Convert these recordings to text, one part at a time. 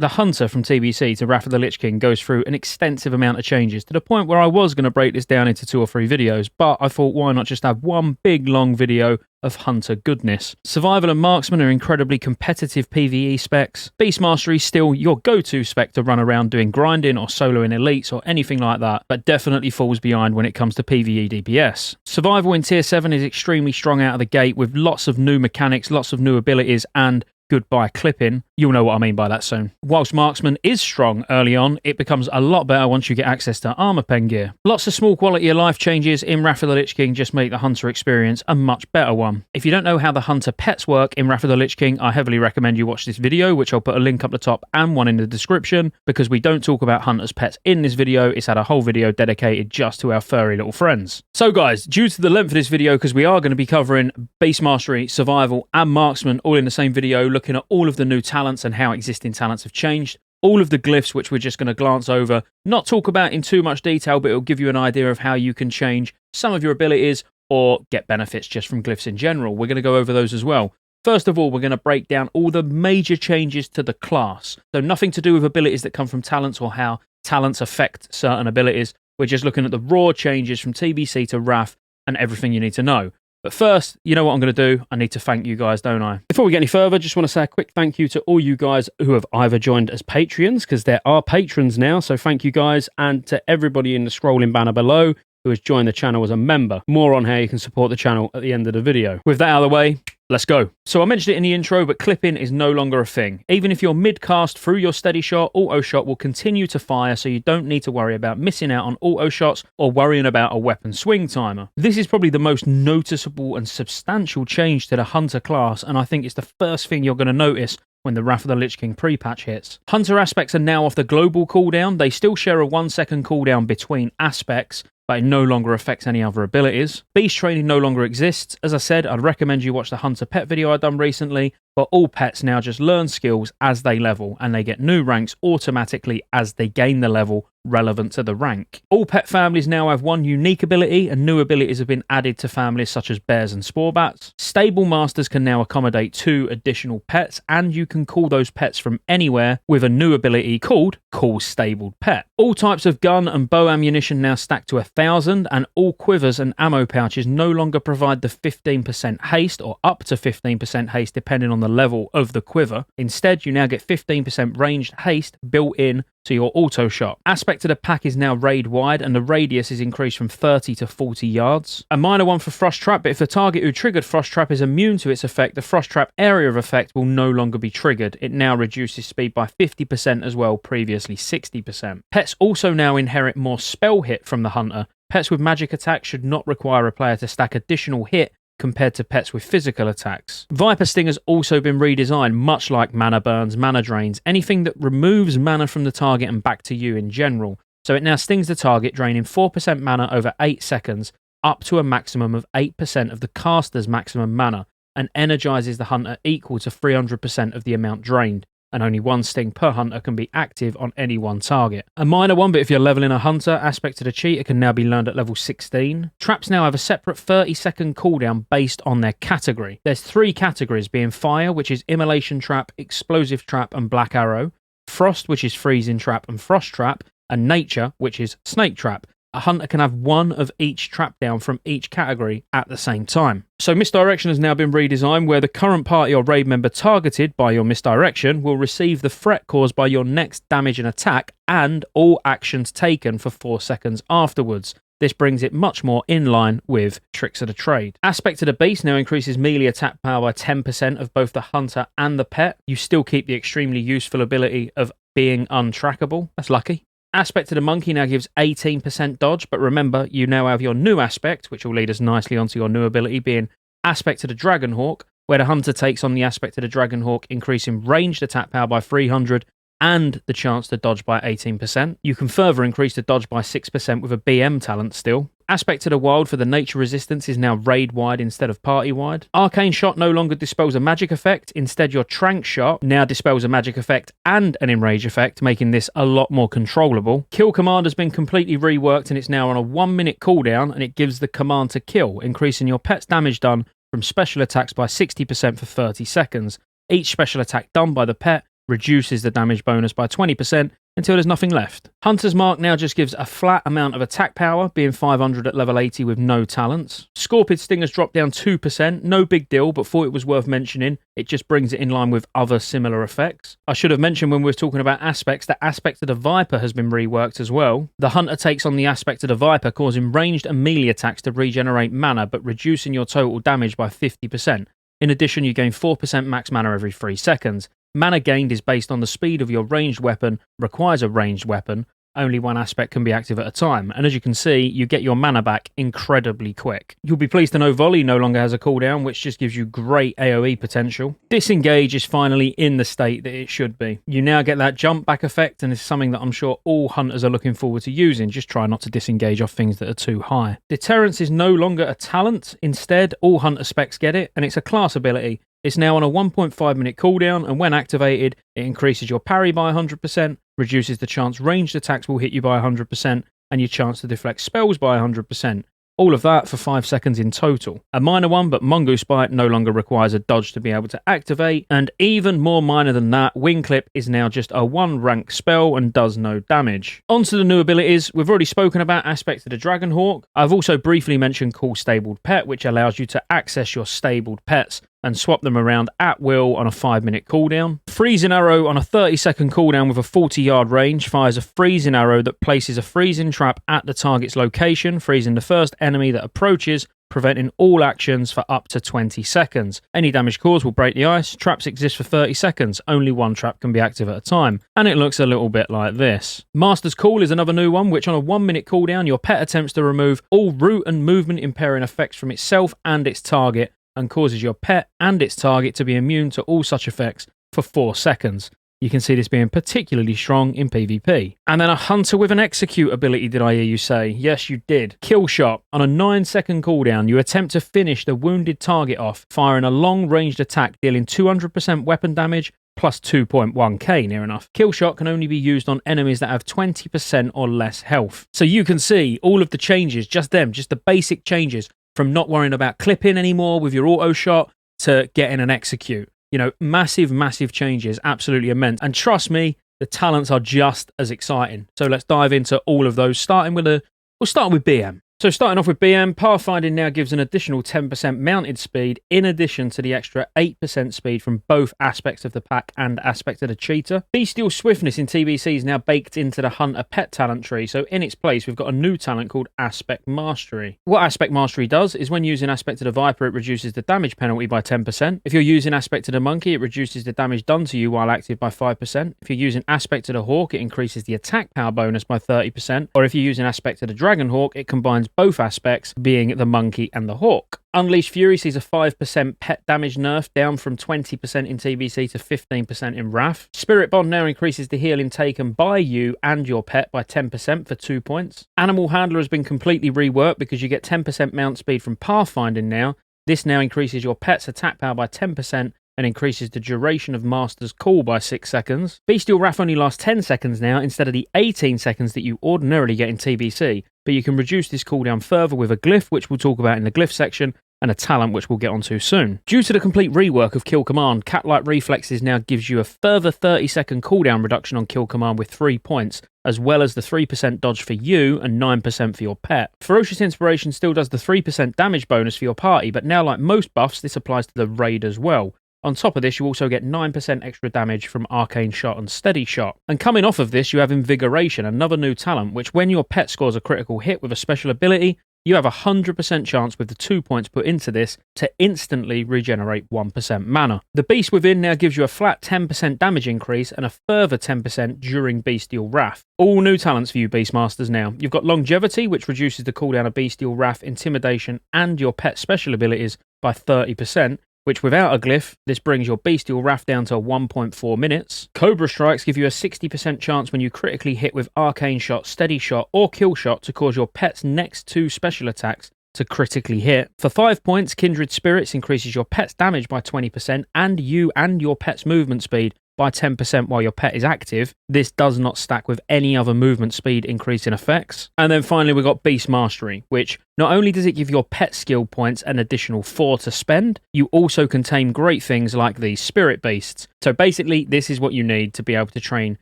The Hunter from TBC to Wrath of the Lich King goes through an extensive amount of changes to the point where I was going to break this down into 2 or 3 videos, but I thought why not just have one big long video of Hunter goodness. Survival and Marksman are incredibly competitive PvE specs. Beast Mastery is still your go-to spec to run around doing grinding or soloing elites or anything like that, but definitely falls behind when it comes to PvE DPS. Survival in Tier 7 is extremely strong out of the gate with lots of new mechanics, lots of new abilities, and goodbye clipping. You'll know what I mean by that soon. Whilst Marksman is strong early on, it becomes a lot better once you get access to armor pen gear. Lots of small quality of life changes in Wrath of the Lich King just make the Hunter experience a much better one. If you don't know how the Hunter pets work in Wrath of the Lich King, I heavily recommend you watch this video, which I'll put a link up the top and one in the description, because we don't talk about Hunter's pets in this video. It's had a whole video dedicated just to our furry little friends. So guys, due to the length of this video, because we are going to be covering Beast Mastery, Survival and Marksman all in the same video, looking at all of the new talents and how existing talents have changed, all of the glyphs, which we're just going to glance over, not talk about in too much detail, but it'll give you an idea of how you can change some of your abilities or get benefits just from glyphs in general. We're going to go over those as well. First of all, we're going to break down all the major changes to the class. So nothing to do with abilities that come from talents or how talents affect certain abilities. We're just looking at the raw changes from TBC to Wrath and everything you need to know. But first, you know what I'm going to do? I need to thank you guys, don't I? Before we get any further, just want to say a quick thank you to all you guys who have either joined as Patreons, because there are patrons now, so thank you guys, and to everybody in the scrolling banner below who has joined the channel as a member. More on how you can support the channel at the end of the video. With that out of the way, let's go. So I mentioned it in the intro, but clipping is no longer a thing. Even if you're mid-cast through your steady shot, auto shot will continue to fire, so you don't need to worry about missing out on auto shots or worrying about a weapon swing timer. This is probably the most noticeable and substantial change to the Hunter class, and I think it's the first thing you're going to notice when the Wrath of the Lich King pre-patch hits. Hunter aspects are now off the global cooldown. They still share a 1-second cooldown between aspects, but it no longer affects any other abilities. Beast training no longer exists. As I said, I'd recommend you watch the Hunter pet video I've done recently, but all pets now just learn skills as they level, and they get new ranks automatically as they gain the level relevant to the rank. All pet families now have one unique ability, and new abilities have been added to families such as bears and spore bats. Stable masters can now accommodate 2 additional pets, and you can call those pets from anywhere with a new ability called Call Stabled Pet. All types of gun and bow ammunition now stack to 1,000, and all quivers and ammo pouches no longer provide the 15% haste or up to 15% haste depending on the level of the quiver. Instead, you now get 15% ranged haste built in to your auto shot. Aspect of the pack is now raid wide, and the radius is increased from 30 to 40 yards. A minor one for Frost Trap, but if the target who triggered Frost Trap is immune to its effect, the Frost Trap area of effect will no longer be triggered. It now reduces speed by 50% as well, previously 60%. Pets also now inherit more spell hit from the Hunter. Pets with magic attacks should not require a player to stack additional hit compared to pets with physical attacks. Viper Sting has also been redesigned, much like mana burns, mana drains, anything that removes mana from the target and back to you in general. So it now stings the target, draining 4% mana over 8 seconds, up to a maximum of 8% of the caster's maximum mana, and energizes the Hunter equal to 300% of the amount drained. And only 1 sting per Hunter can be active on any one target. A minor one, but if you're leveling a Hunter, aspect of the cheater can now be learned at level 16. Traps now have a separate 30-second cooldown based on their category. There's 3 categories, being Fire, which is Immolation Trap, Explosive Trap, and Black Arrow. Frost, which is Freezing Trap and Frost Trap. And Nature, which is Snake Trap. A Hunter can have 1 of each trap down from each category at the same time. So Misdirection has now been redesigned, where the current party or raid member targeted by your Misdirection will receive the threat caused by your next damage and attack, and all actions taken for 4 seconds afterwards. This brings it much more in line with Tricks of the Trade. Aspect of the Beast now increases melee attack power by 10% of both the Hunter and the pet. You still keep the extremely useful ability of being untrackable. That's lucky. Aspect of the Monkey now gives 18% dodge, but remember, you now have your new aspect, which will lead us nicely onto your new ability, being Aspect of the Dragonhawk, where the Hunter takes on the aspect of the Dragonhawk, increasing ranged attack power by 300 and the chance to dodge by 18%. You can further increase the dodge by 6% with a BM talent still. Aspect of the Wild for the nature resistance is now raid-wide instead of party-wide. Arcane Shot no longer dispels a magic effect. Instead, your Trank Shot now dispels a magic effect and an Enrage effect, making this a lot more controllable. Kill Command has been completely reworked, and it's now on a 1-minute cooldown, and it gives the command to kill, increasing your pet's damage done from special attacks by 60% for 30 seconds. Each special attack done by the pet reduces the damage bonus by 20% until there's nothing left. Hunter's Mark now just gives a flat amount of attack power, being 500 at level 80 with no talents. Scorpid Stinger's dropped down 2%, no big deal, but thought it was worth mentioning. It just brings it in line with other similar effects. I should have mentioned when we were talking about aspects that Aspect of the Viper has been reworked as well. The Hunter takes on the Aspect of the Viper, causing ranged and melee attacks to regenerate mana, but reducing your total damage by 50%. In addition, you gain 4% max mana every 3 seconds. Mana gained is based on the speed of your ranged weapon, requires a ranged weapon. Only one aspect can be active at a time, and as you can see, you get your mana back incredibly quick. You'll be pleased to know Volley no longer has a cooldown, which just gives you great AoE potential. Disengage is finally in the state that it should be. You now get that jump back effect, and it's something that I'm sure all hunters are looking forward to using. Just try not to disengage off things that are too high. Deterrence is no longer a talent. Instead, all hunter specs get it, and it's a class ability. It's now on a 1.5 minute cooldown, and when activated, it increases your parry by 100%, reduces the chance ranged attacks will hit you by 100%, and your chance to deflect spells by 100%. All of that for 5 seconds in total. A minor one, but Mongoose Bite no longer requires a dodge to be able to activate, and even more minor than that, Wing Clip is now just a 1 rank spell and does no damage. On to the new abilities. We've already spoken about Aspect of the Dragonhawk. I've also briefly mentioned Call Stabled Pet, which allows you to access your stabled pets and swap them around at will on a 5 minute cooldown. Freezing Arrow on a 30-second cooldown with a 40-yard range fires a freezing arrow that places a freezing trap at the target's location, freezing the first enemy that approaches, preventing all actions for up to 20 seconds. Any damage caused will break the ice. Traps exist for 30 seconds. Only one trap can be active at a time. And it looks a little bit like this. Master's Call is another new one, which on a 1 minute cooldown, your pet attempts to remove all route and movement impairing effects from itself and its target, and causes your pet and its target to be immune to all such effects for 4 seconds. You can see this being particularly strong in PvP. And then a Hunter with an Execute ability, did I hear you say? Yes, you did. Kill Shot. On a 9-second cooldown, you attempt to finish the wounded target off, firing a long-ranged attack dealing 200% weapon damage plus 2.1k, near enough. Kill Shot can only be used on enemies that have 20% or less health. So you can see all of the changes, just the basic changes, from not worrying about clipping anymore with your auto shot to getting an execute. You know, massive, massive changes, absolutely immense. And trust me, the talents are just as exciting. So let's dive into all of those, we'll start with BM. So starting off with BM, Pathfinding now gives an additional 10% mounted speed in addition to the extra 8% speed from both aspects of the pack and aspect of the cheetah. Bestial Swiftness in TBC is now baked into the Hunter pet talent tree, so in its place we've got a new talent called Aspect Mastery. What Aspect Mastery does is when using Aspect of the Viper it reduces the damage penalty by 10%. If you're using Aspect of the Monkey it reduces the damage done to you while active by 5%. If you're using Aspect of the Hawk it increases the attack power bonus by 30%. Or if you're using Aspect of the Dragonhawk it combines both aspects, being the monkey and the hawk. Unleashed Fury sees a 5% pet damage nerf, down from 20% in TBC to 15% in Wrath. Spirit Bond now increases the healing taken by you and your pet by 10% for 2 points. Animal Handler has been completely reworked because you get 10% mount speed from Pathfinding now. This now increases your pet's attack power by 10% and increases the duration of Master's Call by 6 seconds. Bestial Wrath only lasts 10 seconds now instead of the 18 seconds that you ordinarily get in TBC, but you can reduce this cooldown further with a glyph, which we'll talk about in the glyph section, and a talent which we'll get onto soon. Due to the complete rework of Kill Command, Cat-like Reflexes now gives you a further 30-second cooldown reduction on Kill Command with 3 points, as well as the 3% dodge for you and 9% for your pet. Ferocious Inspiration still does the 3% damage bonus for your party, but now like most buffs, this applies to the raid as well. On top of this, you also get 9% extra damage from Arcane Shot and Steady Shot. And coming off of this, you have Invigoration, another new talent, which when your pet scores a critical hit with a special ability, you have a 100% chance with the 2 points put into this to instantly regenerate 1% mana. The Beast Within now gives you a flat 10% damage increase and a further 10% during Bestial Wrath. All new talents for you Beastmasters now. You've got Longevity, which reduces the cooldown of Bestial Wrath, Intimidation, and your pet special abilities by 30%. Which without a glyph, this brings your Bestial Wrath down to 1.4 minutes. Cobra Strikes give you a 60% chance when you critically hit with Arcane Shot, Steady Shot, or Kill Shot to cause your pet's next 2 special attacks to critically hit. For 5 points, Kindred Spirits increases your pet's damage by 20% and you and your pet's movement speed by 10% while your pet is active, this does not stack with any other movement speed increasing effects. And then finally we've got Beast Mastery, which not only does it give your pet skill points an additional 4 to spend, you also can tame great things like these spirit beasts. So basically this is what you need to be able to train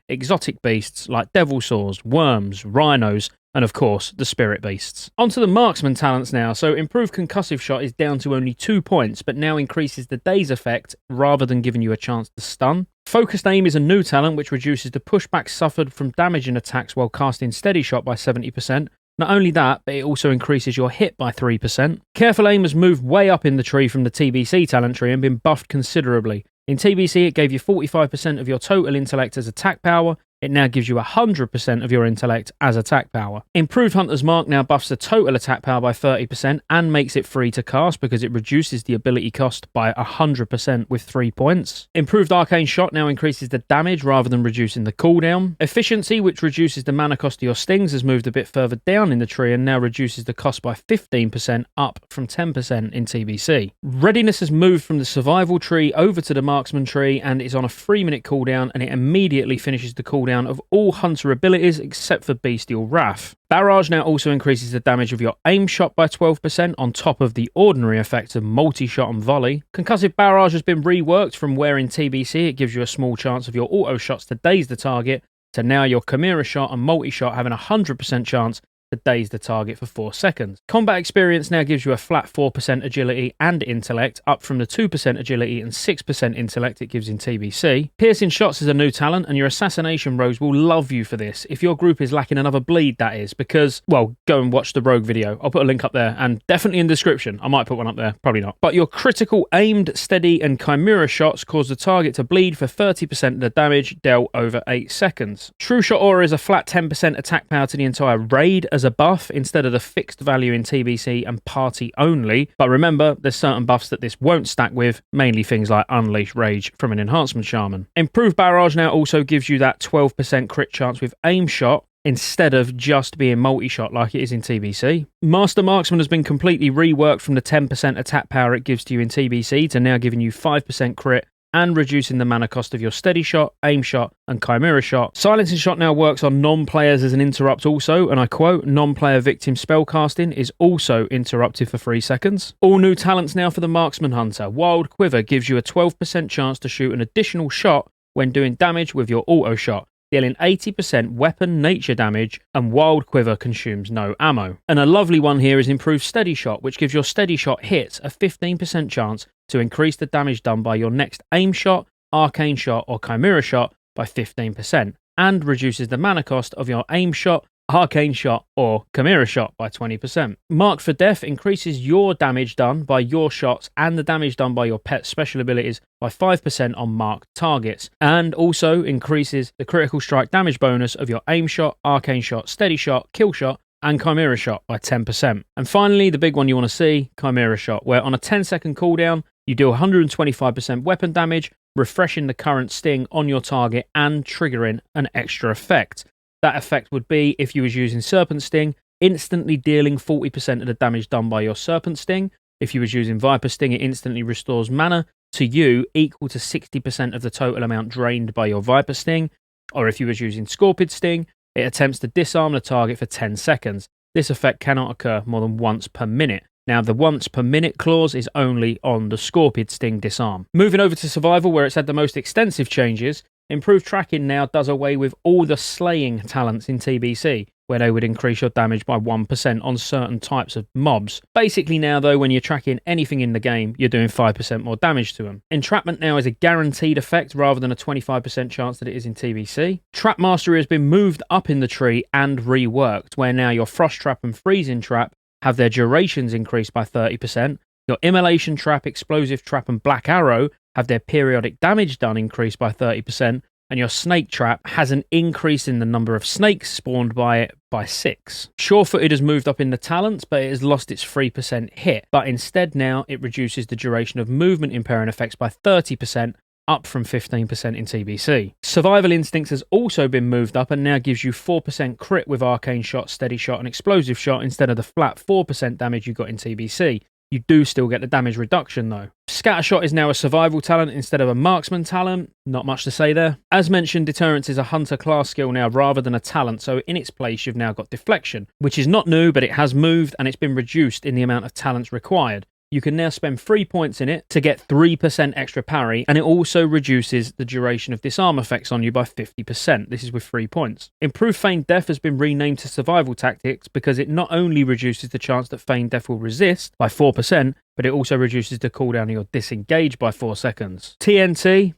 exotic beasts like devil saws, worms, rhinos, and of course, the spirit beasts. Onto the Marksman talents now. So improved concussive shot is down to only 2 points, but now increases the daze effect rather than giving you a chance to stun. Focused aim is a new talent which reduces the pushback suffered from damaging attacks while casting steady shot by 70%. Not only that, but it also increases your hit by 3%. Careful aim has moved way up in the tree from the TBC talent tree and been buffed considerably. In TBC, it gave you 45% of your total intellect as attack power. It now gives you 100% of your intellect as attack power. Improved Hunter's Mark now buffs the total attack power by 30% and makes it free to cast because it reduces the ability cost by 100% with 3 points. Improved Arcane Shot now increases the damage rather than reducing the cooldown. Efficiency, which reduces the mana cost of your stings, has moved a bit further down in the tree and now reduces the cost by 15%, up from 10% in TBC. Readiness has moved from the survival tree over to the marksman tree and is on a 3-minute cooldown, and it immediately finishes the cooldown of all hunter abilities except for Bestial Wrath. Barrage now also increases the damage of your aim shot by 12% on top of the ordinary effects of multi-shot and volley. Concussive Barrage has been reworked from where in TBC it gives you a small chance of your auto shots to daze the target, to now your Chimera shot and multi-shot having a 100% chance to daze the target for 4 seconds. Combat experience now gives you a flat 4% agility and intellect, up from the 2% agility and 6% intellect it gives in TBC. Piercing shots is a new talent, and your assassination rogues will love you for this. If your group is lacking another bleed, that is, because, well, go and watch the rogue video. I'll put a link up there, and definitely in the description. I might put one up there, probably not. But your critical, aimed, steady, and chimera shots cause the target to bleed for 30% of the damage dealt over 8 seconds. True Shot Aura is a flat 10% attack power to the entire raid as a buff instead of the fixed value in TBC and party only. But remember, there's certain buffs that this won't stack with, mainly things like Unleash Rage from an Enhancement Shaman. Improved Barrage now also gives you that 12% crit chance with aim shot instead of just being multi-shot like it is in TBC. Master Marksman has been completely reworked from the 10% attack power it gives to you in TBC to now giving you 5% crit and reducing the mana cost of your steady shot, aim shot, and chimera shot. Silencing Shot now works on non-players as an interrupt also, and I quote, non-player victim spellcasting is also interrupted for 3 seconds. All new talents now for the Marksman Hunter. Wild Quiver gives you a 12% chance to shoot an additional shot when doing damage with your auto shot, dealing 80% weapon nature damage, and Wild Quiver consumes no ammo. And a lovely one here is Improved Steady Shot, which gives your steady shot hits a 15% chance to increase the damage done by your next aim shot, arcane shot, or chimera shot by 15%, and reduces the mana cost of your aim shot, arcane shot, or chimera shot by 20%. Marked for Death increases your damage done by your shots and the damage done by your pet's special abilities by 5% on marked targets, and also increases the critical strike damage bonus of your aim shot, arcane shot, steady shot, kill shot, and chimera shot by 10%. And finally, the big one you want to see, chimera shot, where on a 10-second cooldown, you do 125% weapon damage, refreshing the current sting on your target and triggering an extra effect. That effect would be, if you was using Serpent Sting, instantly dealing 40% of the damage done by your Serpent Sting. If you was using Viper Sting, it instantly restores mana to you equal to 60% of the total amount drained by your Viper Sting. Or if you was using Scorpion Sting, it attempts to disarm the target for 10 seconds. This effect cannot occur more than once per minute. Now, the once per minute clause is only on the Scorpion Sting disarm. Moving over to Survival, where it's had the most extensive changes, Improved Tracking now does away with all the slaying talents in TBC, where they would increase your damage by 1% on certain types of mobs. Basically now, though, when you're tracking anything in the game, you're doing 5% more damage to them. Entrapment now is a guaranteed effect rather than a 25% chance that it is in TBC. Trap Mastery has been moved up in the tree and reworked, where now your Frost Trap and Freezing Trap have their durations increased by 30%. Your Immolation Trap, Explosive Trap, and Black Arrow have their periodic damage done increased by 30%, and your Snake Trap has an increase in the number of snakes spawned by it by 6. Sure-Footed has moved up in the talents, but it has lost its 3% hit, but instead now it reduces the duration of movement impairing effects by 30%, up from 15% in TBC. Survival Instincts has also been moved up and now gives you 4% crit with Arcane Shot, Steady Shot, and Explosive Shot instead of the flat 4% damage you got in TBC. You do still get the damage reduction though. Scattershot is now a survival talent instead of a marksman talent. Not much to say there. As mentioned, deterrence is a hunter class skill now rather than a talent, so in its place you've now got deflection, which is not new, but it has moved and it's been reduced in the amount of talents required. You can now spend 3 points in it to get 3% extra parry, and it also reduces the duration of disarm effects on you by 50%. This is with 3 points. Improved Feigned Death has been renamed to Survival Tactics because it not only reduces the chance that Feigned Death will resist by 4%, but it also reduces the cooldown of your disengage by 4 seconds. TNT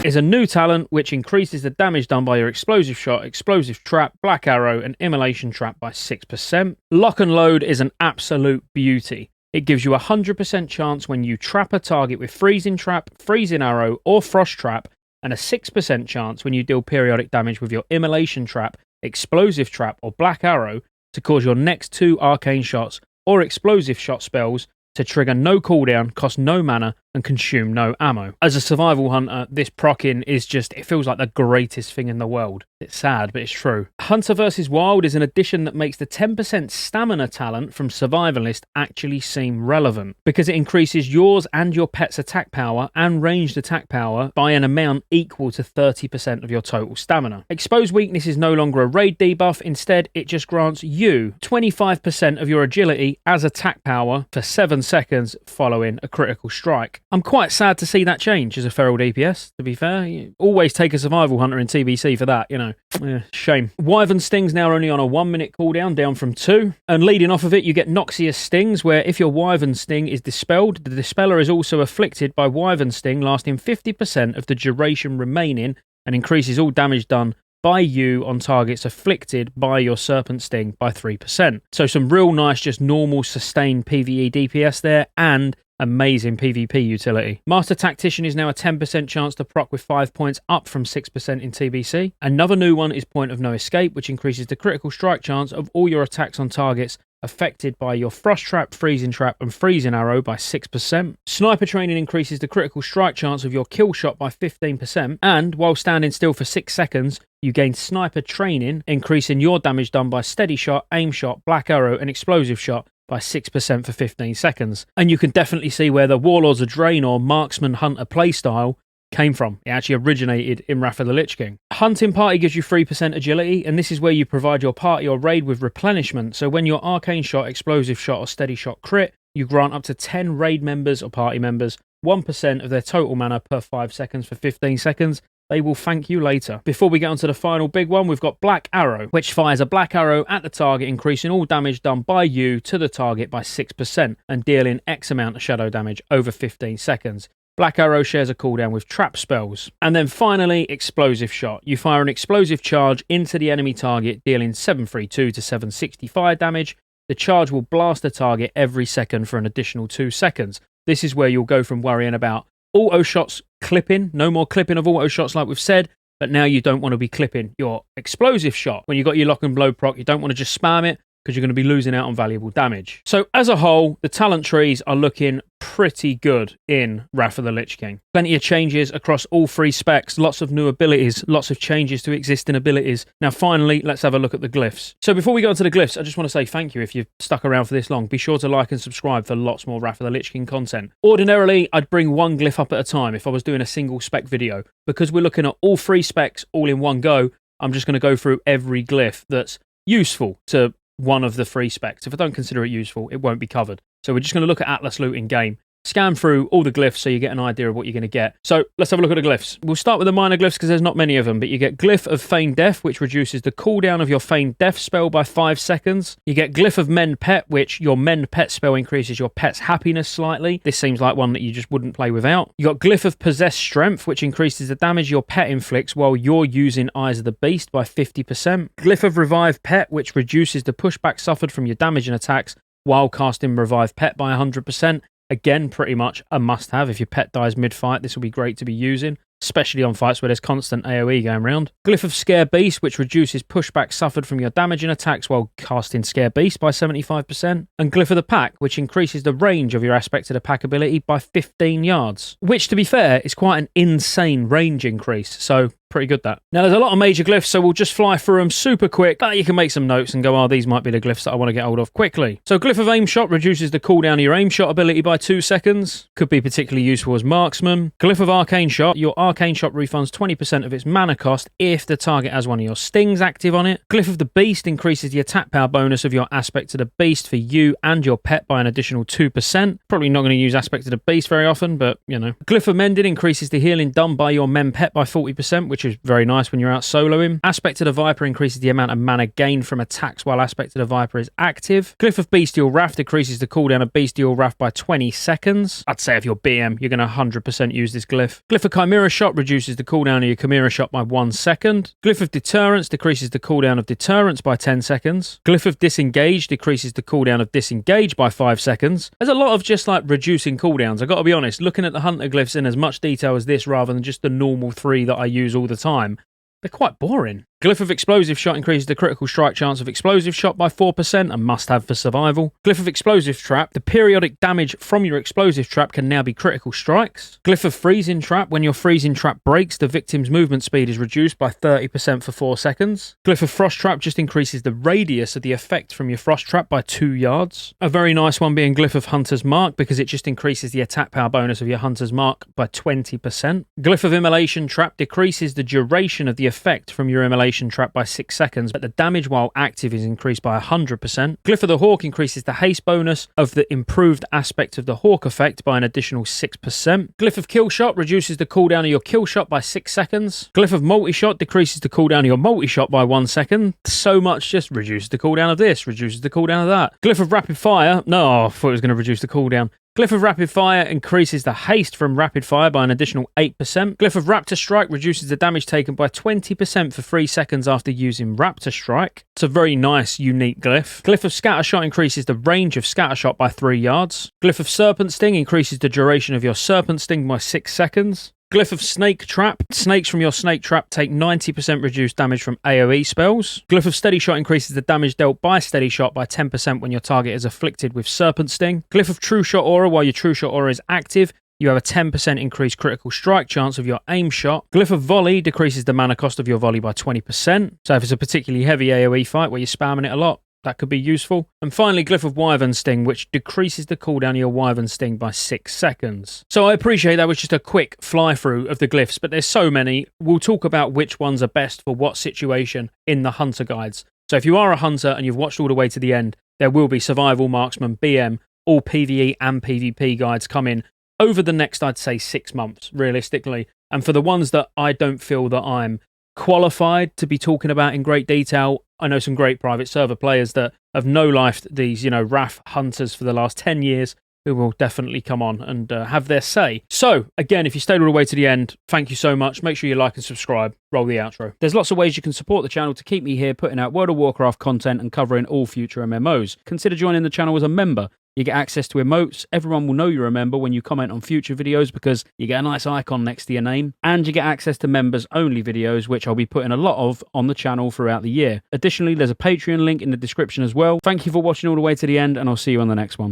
is a new talent which increases the damage done by your explosive shot, explosive trap, black arrow, and immolation trap by 6%. Lock and load is an absolute beauty. It gives you a 100% chance when you trap a target with freezing trap, freezing arrow, or frost trap, and a 6% chance when you deal periodic damage with your immolation trap, explosive trap, or black arrow to cause your next 2 arcane shots or explosive shot spells to trigger no cooldown, cost no mana, and consume no ammo. As a survival hunter, this proccing is just, it feels like the greatest thing in the world. It's sad, but it's true. Hunter vs. Wild is an addition that makes the 10% stamina talent from Survivalist actually seem relevant, because it increases yours and your pet's attack power and ranged attack power by an amount equal to 30% of your total stamina. Exposed Weakness is no longer a raid debuff, instead it just grants you 25% of your agility as attack power for 7 seconds following a critical strike. I'm quite sad to see that change as a feral DPS, to be fair. You always take a survival hunter in TBC for that, you know. Yeah, shame. Wyvern Sting's now only on a 1 minute cooldown, down from 2. And leading off of it, you get Noxious Stings, where if your Wyvern Sting is dispelled, the Dispeller is also afflicted by Wyvern Sting, lasting 50% of the duration remaining, and increases all damage done by you on targets afflicted by your Serpent Sting by 3%. So some real nice, just normal, sustained PvE DPS there, and amazing PvP utility. Master Tactician is now a 10% chance to proc with 5 points, up from 6% in TBC. Another new one is Point of No Escape, which increases the critical strike chance of all your attacks on targets affected by your Frost Trap, Freezing Trap, and Freezing Arrow by 6%. Sniper Training increases the critical strike chance of your kill shot by 15%, and while standing still for 6 seconds, you gain Sniper Training, increasing your damage done by Steady Shot, Aim Shot, Black Arrow, and Explosive Shot by 6% for 15 seconds. And you can definitely see where the Warlords of Draenor Marksman Hunter playstyle came from. It actually originated in Wrath of the Lich King. Hunting Party gives you 3% agility, and this is where you provide your party or raid with replenishment. So when your Arcane Shot, Explosive Shot, or Steady Shot crit, you grant up to 10 raid members or party members 1% of their total mana per 5 seconds for 15 seconds. They will thank you later. Before we get on to the final big one, we've got Black Arrow, which fires a black arrow at the target, increasing all damage done by you to the target by 6% and dealing X amount of shadow damage over 15 seconds. Black Arrow shares a cooldown with trap spells. And then finally, Explosive Shot. You fire an explosive charge into the enemy target, dealing 732 to 765 damage. The charge will blast the target every second for an additional 2 seconds. This is where you'll go from worrying about auto shots clipping, no more clipping of auto shots like we've said, but now you don't want to be clipping your explosive shot. When you've got your lock and blow proc, you don't want to just spam it because you're going to be losing out on valuable damage. So as a whole, the talent trees are looking pretty good in Wrath of the Lich King. Plenty of changes across all 3 specs, lots of new abilities, lots of changes to existing abilities. Now finally, let's have a look at the glyphs. So before we go on to the glyphs, I just want to say thank you if you've stuck around for this long. Be sure to like and subscribe for lots more Wrath of the Lich King content. Ordinarily, I'd bring 1 glyph up at a time if I was doing a single spec video. Because we're looking at all 3 specs all in one go, I'm just going to go through every glyph that's useful to one of the 3 specs. If I don't consider it useful, it won't be covered. So we're just going to look at Atlas loot in game, scan through all the glyphs so you get an idea of what you're going to get. So let's have a look at the glyphs. We'll start with the minor glyphs because there's not many of them, but you get Glyph of Feigned Death, which reduces the cooldown of your Feigned Death spell by 5 seconds. You get Glyph of Mend Pet, which your Mend Pet spell increases your pet's happiness slightly. This seems like one that you just wouldn't play without. You got Glyph of Possessed Strength, which increases the damage your pet inflicts while you're using Eyes of the Beast by 50%. Glyph of Revive Pet, which reduces the pushback suffered from your damage and attacks while casting Revive Pet by 100%. Again, pretty much a must-have. If your pet dies mid-fight, this will be great to be using, especially on fights where there's constant AoE going around. Glyph of Scare Beast, which reduces pushback suffered from your damage and attacks while casting Scare Beast by 75%. And Glyph of the Pack, which increases the range of your Aspect of the Pack ability by 15 yards. Which, to be fair, is quite an insane range increase. So pretty good, that. Now, there's a lot of major glyphs, so we'll just fly through them super quick, but you can make some notes and go, oh, these might be the glyphs that I want to get hold of quickly. So Glyph of Aim Shot reduces the cooldown of your aim shot ability by 2 seconds. Could be particularly useful as Marksman. Glyph of Arcane Shot. Your Arcane Shot refunds 20% of its mana cost if the target has one of your stings active on it. Glyph of the Beast increases the attack power bonus of your Aspect to the Beast for you and your pet by an additional 2%. Probably not going to use Aspect to the Beast very often, but, you know. Glyph of Mending increases the healing done by your men pet by 40%, which is very nice when you're out soloing. Aspect to the Viper increases the amount of mana gained from attacks while Aspect to the Viper is active. Glyph of Bestial Wrath decreases the cooldown of Bestial Wrath by 20 seconds. I'd say if you're BM, you're going to 100% use this glyph. Glyph of Chimera Shot reduces the cooldown of your Chimera Shot by 1 second. Glyph of Deterrence decreases the cooldown of Deterrence by 10 seconds. Glyph of Disengage decreases the cooldown of Disengage by 5 seconds. There's a lot of just like reducing cooldowns. I've got to be honest, looking at the Hunter glyphs in as much detail as this rather than just the normal 3 that I use all the time, they're quite boring. Glyph of Explosive Shot increases the critical strike chance of Explosive Shot by 4%, a must-have for survival. Glyph of Explosive Trap. The periodic damage from your Explosive Trap can now be critical strikes. Glyph of Freezing Trap. When your Freezing Trap breaks, the victim's movement speed is reduced by 30% for 4 seconds. Glyph of Frost Trap just increases the radius of the effect from your Frost Trap by 2 yards. A very nice one being Glyph of Hunter's Mark, because it just increases the attack power bonus of your Hunter's Mark by 20%. Glyph of Immolation Trap decreases the duration of the effect from your Immolation Trap by 6 seconds, but the damage while active is increased by 100%. Glyph of the Hawk increases the haste bonus of the improved aspect of the Hawk effect by an additional 6%. Glyph of Kill Shot reduces the cooldown of your Kill Shot by 6 seconds. Glyph of Multi-Shot decreases the cooldown of your Multi-Shot by 1 second. So much just reduces the cooldown of this, reduces the cooldown of that. Glyph of Rapid Fire. No, I thought it was going to reduce the cooldown. Glyph of Rapid Fire increases the haste from Rapid Fire by an additional 8%. Glyph of Raptor Strike reduces the damage taken by 20% for 3 seconds after using Raptor Strike. It's a very nice, unique glyph. Glyph of Scatter Shot increases the range of Scatter Shot by 3 yards. Glyph of Serpent Sting increases the duration of your Serpent Sting by 6 seconds. Glyph of Snake Trap. Snakes from your Snake Trap take 90% reduced damage from AoE spells. Glyph of Steady Shot increases the damage dealt by Steady Shot by 10% when your target is afflicted with Serpent Sting. Glyph of True Shot Aura. While your True Shot Aura is active, you have a 10% increased critical strike chance of your aim shot. Glyph of Volley decreases the mana cost of your volley by 20%. So if it's a particularly heavy AoE fight where you're spamming it a lot, that could be useful. And finally, Glyph of Wyvern Sting, which decreases the cooldown of your Wyvern Sting by 6 seconds. So I appreciate that was just a quick fly-through of the glyphs, but there's so many. We'll talk about which ones are best for what situation in the Hunter guides. So if you are a Hunter and you've watched all the way to the end, there will be Survival, Marksman, BM, all PvE and PvP guides come in over the next, I'd say, 6 months, realistically. And for the ones that I don't feel that I'm qualified to be talking about in great detail, I know some great private server players that have no-lifed these, Wrath Hunters for the last 10 years who will definitely come on and have their say. So, again, if you stayed all the way to the end, thank you so much. Make sure you like and subscribe. Roll the outro. There's lots of ways you can support the channel to keep me here putting out World of Warcraft content and covering all future MMOs. Consider joining the channel as a member. You get access to emotes. Everyone will know you're a member when you comment on future videos because you get a nice icon next to your name. And you get access to members-only videos, which I'll be putting a lot of on the channel throughout the year. Additionally, there's a Patreon link in the description as well. Thank you for watching all the way to the end, and I'll see you on the next one.